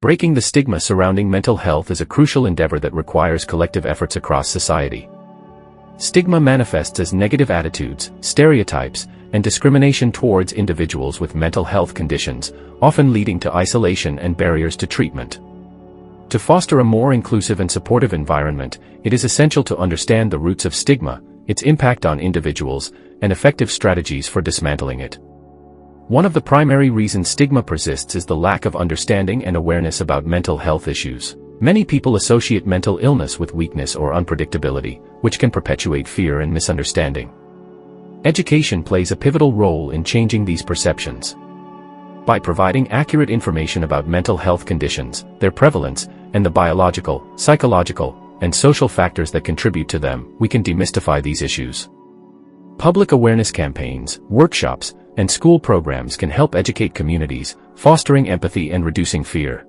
Breaking the stigma surrounding mental health is a crucial endeavor that requires collective efforts across society. Stigma manifests as negative attitudes, stereotypes, and discrimination towards individuals with mental health conditions, often leading to isolation and barriers to treatment. To foster a more inclusive and supportive environment, it is essential to understand the roots of stigma, its impact on individuals, and effective strategies for dismantling it. One of the primary reasons stigma persists is the lack of understanding and awareness about mental health issues. Many people associate mental illness with weakness or unpredictability, which can perpetuate fear and misunderstanding. Education plays a pivotal role in changing these perceptions. By providing accurate information about mental health conditions, their prevalence, and the biological, psychological, and social factors that contribute to them, we can demystify these issues. Public awareness campaigns, workshops, and school programs can help educate communities, fostering empathy and reducing fear.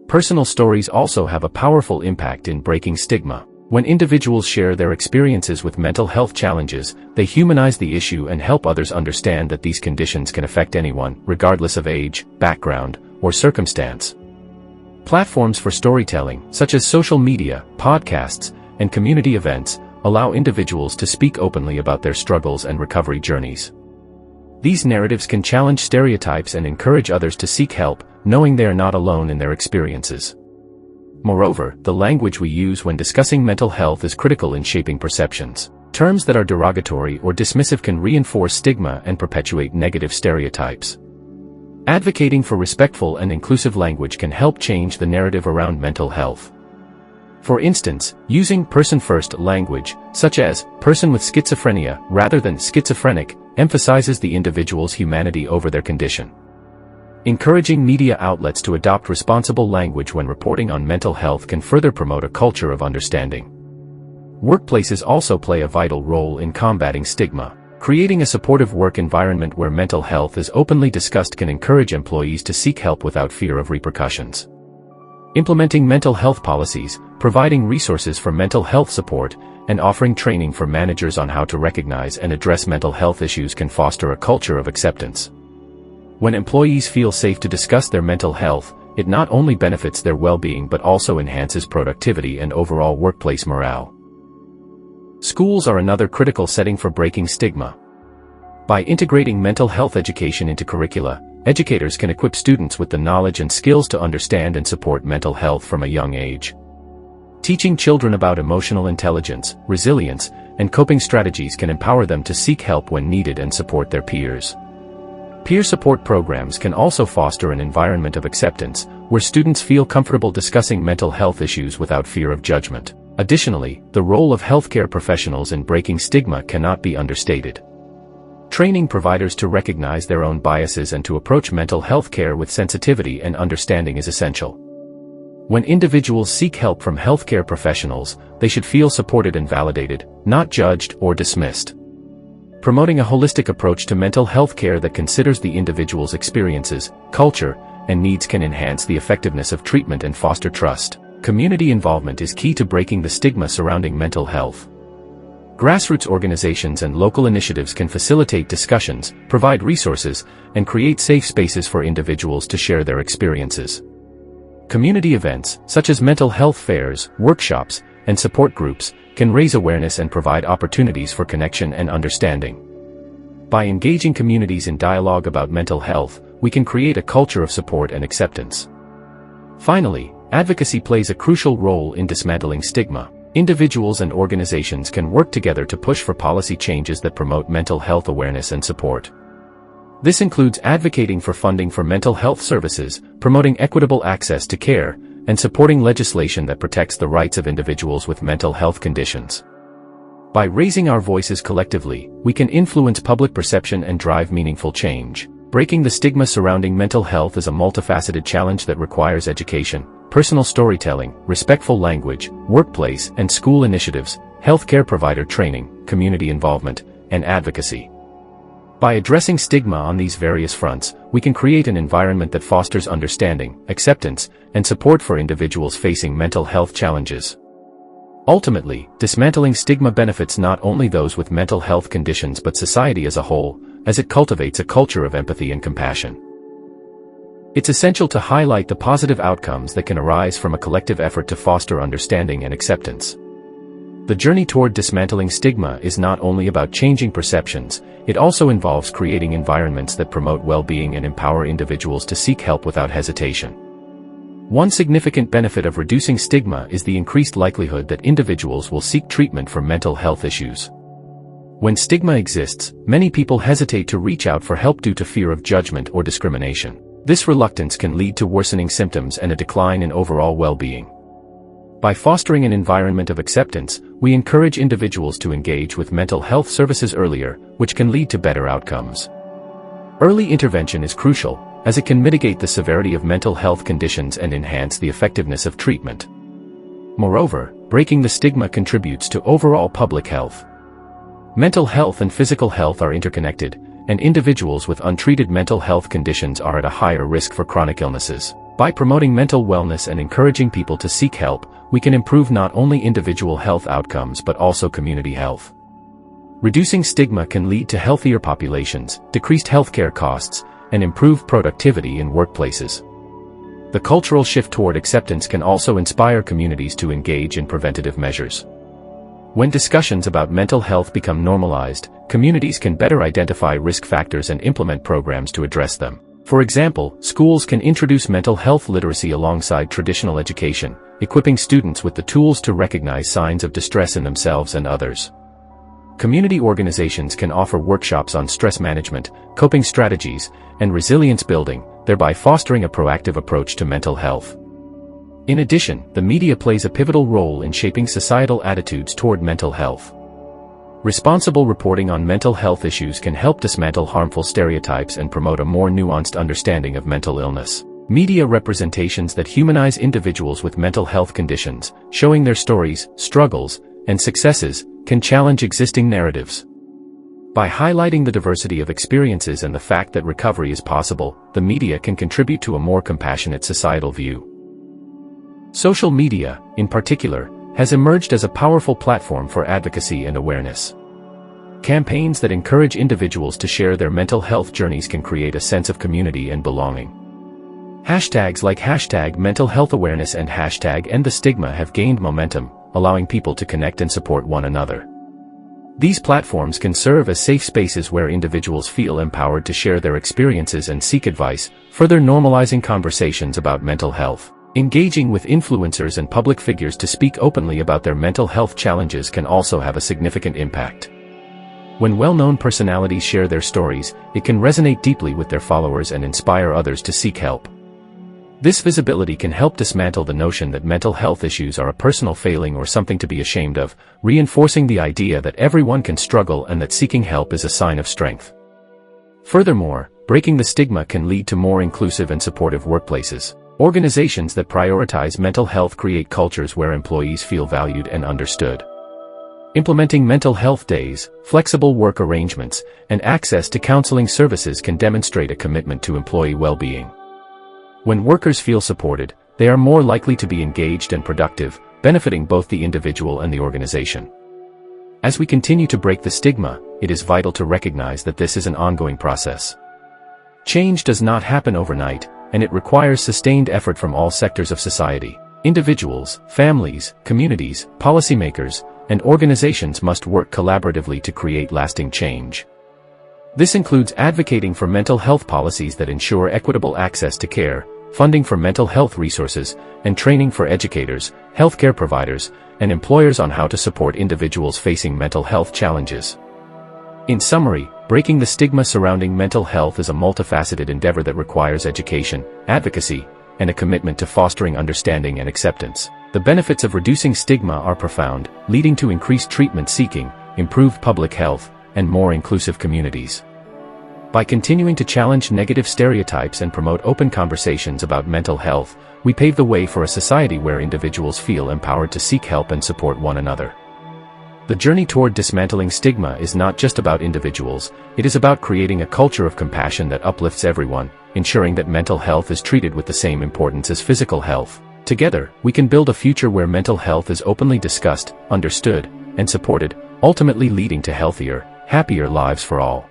Personal stories also have a powerful impact in breaking stigma. When individuals share their experiences with mental health challenges, they humanize the issue and help others understand that these conditions can affect anyone, regardless of age, background, or circumstance. Platforms for storytelling, such as social media, podcasts, and community events, allow individuals to speak openly about their struggles and recovery journeys. These narratives can challenge stereotypes and encourage others to seek help, knowing they are not alone in their experiences. Moreover, the language we use when discussing mental health is critical in shaping perceptions. Terms that are derogatory or dismissive can reinforce stigma and perpetuate negative stereotypes. Advocating for respectful and inclusive language can help change the narrative around mental health. For instance, using person-first language, such as person with schizophrenia rather than schizophrenic, emphasizes the individual's humanity over their condition. Encouraging media outlets to adopt responsible language when reporting on mental health can further promote a culture of understanding. Workplaces also play a vital role in combating stigma. Creating a supportive work environment where mental health is openly discussed can encourage employees to seek help without fear of repercussions. Implementing mental health policies, providing resources for mental health support, and offering training for managers on how to recognize and address mental health issues can foster a culture of acceptance. When employees feel safe to discuss their mental health, it not only benefits their well-being but also enhances productivity and overall workplace morale. Schools are another critical setting for breaking stigma. By integrating mental health education into curricula, educators can equip students with the knowledge and skills to understand and support mental health from a young age. Teaching children about emotional intelligence, resilience, and coping strategies can empower them to seek help when needed and support their peers. Peer support programs can also foster an environment of acceptance, where students feel comfortable discussing mental health issues without fear of judgment. Additionally, the role of healthcare professionals in breaking stigma cannot be understated. Training providers to recognize their own biases and to approach mental health care with sensitivity and understanding is essential. When individuals seek help from healthcare professionals, they should feel supported and validated, not judged or dismissed. Promoting a holistic approach to mental health care that considers the individual's experiences, culture, and needs can enhance the effectiveness of treatment and foster trust. Community involvement is key to breaking the stigma surrounding mental health. Grassroots organizations and local initiatives can facilitate discussions, provide resources, and create safe spaces for individuals to share their experiences. Community events, such as mental health fairs, workshops, and support groups, can raise awareness and provide opportunities for connection and understanding. By engaging communities in dialogue about mental health, we can create a culture of support and acceptance. Finally, advocacy plays a crucial role in dismantling stigma. Individuals and organizations can work together to push for policy changes that promote mental health awareness and support. This includes advocating for funding for mental health services, promoting equitable access to care, and supporting legislation that protects the rights of individuals with mental health conditions. By raising our voices collectively, we can influence public perception and drive meaningful change. Breaking the stigma surrounding mental health is a multifaceted challenge that requires education, personal storytelling, respectful language, workplace and school initiatives, healthcare provider training, community involvement, and advocacy. By addressing stigma on these various fronts, we can create an environment that fosters understanding, acceptance, and support for individuals facing mental health challenges. Ultimately, dismantling stigma benefits not only those with mental health conditions but society as a whole, as it cultivates a culture of empathy and compassion. It's essential to highlight the positive outcomes that can arise from a collective effort to foster understanding and acceptance. The journey toward dismantling stigma is not only about changing perceptions, it also involves creating environments that promote well-being and empower individuals to seek help without hesitation. One significant benefit of reducing stigma is the increased likelihood that individuals will seek treatment for mental health issues. When stigma exists, many people hesitate to reach out for help due to fear of judgment or discrimination. This reluctance can lead to worsening symptoms and a decline in overall well-being. By fostering an environment of acceptance, we encourage individuals to engage with mental health services earlier, which can lead to better outcomes. Early intervention is crucial, as it can mitigate the severity of mental health conditions and enhance the effectiveness of treatment. Moreover, breaking the stigma contributes to overall public health. Mental health and physical health are interconnected, and individuals with untreated mental health conditions are at a higher risk for chronic illnesses. By promoting mental wellness and encouraging people to seek help, we can improve not only individual health outcomes but also community health. Reducing stigma can lead to healthier populations, decreased healthcare costs, and improved productivity in workplaces. The cultural shift toward acceptance can also inspire communities to engage in preventative measures. When discussions about mental health become normalized, communities can better identify risk factors and implement programs to address them. For example, schools can introduce mental health literacy alongside traditional education, equipping students with the tools to recognize signs of distress in themselves and others. Community organizations can offer workshops on stress management, coping strategies, and resilience building, thereby fostering a proactive approach to mental health. In addition, the media plays a pivotal role in shaping societal attitudes toward mental health. Responsible reporting on mental health issues can help dismantle harmful stereotypes and promote a more nuanced understanding of mental illness. Media representations that humanize individuals with mental health conditions, showing their stories, struggles, and successes, can challenge existing narratives. By highlighting the diversity of experiences and the fact that recovery is possible, the media can contribute to a more compassionate societal view. Social media, in particular, has emerged as a powerful platform for advocacy and awareness. Campaigns that encourage individuals to share their mental health journeys can create a sense of community and belonging. Hashtags like #MentalHealthAwareness and #EndTheStigma have gained momentum, allowing people to connect and support one another. These platforms can serve as safe spaces where individuals feel empowered to share their experiences and seek advice, further normalizing conversations about mental health. Engaging with influencers and public figures to speak openly about their mental health challenges can also have a significant impact. When well-known personalities share their stories, it can resonate deeply with their followers and inspire others to seek help. This visibility can help dismantle the notion that mental health issues are a personal failing or something to be ashamed of, reinforcing the idea that everyone can struggle and that seeking help is a sign of strength. Furthermore, breaking the stigma can lead to more inclusive and supportive workplaces. Organizations that prioritize mental health create cultures where employees feel valued and understood. Implementing mental health days, flexible work arrangements, and access to counseling services can demonstrate a commitment to employee well-being. When workers feel supported, they are more likely to be engaged and productive, benefiting both the individual and the organization. As we continue to break the stigma, it is vital to recognize that this is an ongoing process. Change does not happen overnight, and it requires sustained effort from all sectors of society. Individuals, families, communities, policymakers, and organizations must work collaboratively to create lasting change. This includes advocating for mental health policies that ensure equitable access to care, funding for mental health resources, and training for educators, healthcare providers, and employers on how to support individuals facing mental health challenges. In summary, breaking the stigma surrounding mental health is a multifaceted endeavor that requires education, advocacy, and a commitment to fostering understanding and acceptance. The benefits of reducing stigma are profound, leading to increased treatment seeking, improved public health, and more inclusive communities. By continuing to challenge negative stereotypes and promote open conversations about mental health, we pave the way for a society where individuals feel empowered to seek help and support one another. The journey toward dismantling stigma is not just about individuals, it is about creating a culture of compassion that uplifts everyone, ensuring that mental health is treated with the same importance as physical health. Together, we can build a future where mental health is openly discussed, understood, and supported, ultimately leading to healthier, happier lives for all.